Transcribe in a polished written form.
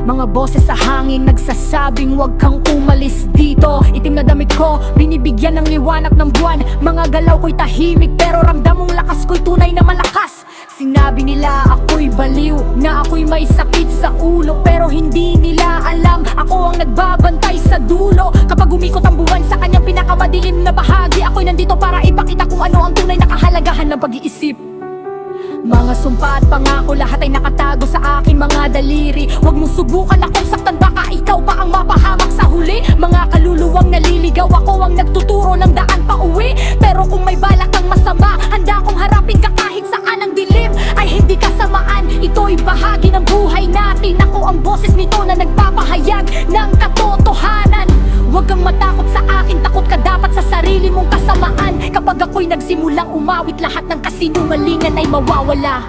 Mga boses sa hangin nagsasabing huwag kang umalis dito. Itim na damit ko, binibigyan ng liwanag ng buwan. Mga galaw ko'y tahimik, pero ramdam mong lakas ko'y tunay na malakas. Sinabi nila ako'y baliw, na ako'y may sakit sa ulo, pero hindi nila alam, ako ang nagbabantay sa dulo. Kapag umikot ang buwan sa kanyang pinakamadilim na bahagi, ako'y nandito para ipakita kung ano ang tunay na kahalagahan ng pag-iisip. Mga sumpa at pangako, lahat ay nakatago sa aking mga daliri. Huwag mong subukan akong saktan, baka ikaw pa ang mapahamak sa huli. Mga kaluluwang naliligaw, ako ang nagtuturo ng daan pa uwi. Pero kung may balak kang masama, handa kong harapin ka kahit saan. Ang dilim ay hindi kasamaan, ito'y bahagi ng buhay natin. Ako ang boses nito na nagpapahayag ng katotohanan. Huwag kang matakot sa akin, takot ka dapat sa sarili mong kasamaan. Kapag ako'y nagsimulang umawit, lahat ng kasinungalingan ay mawawala.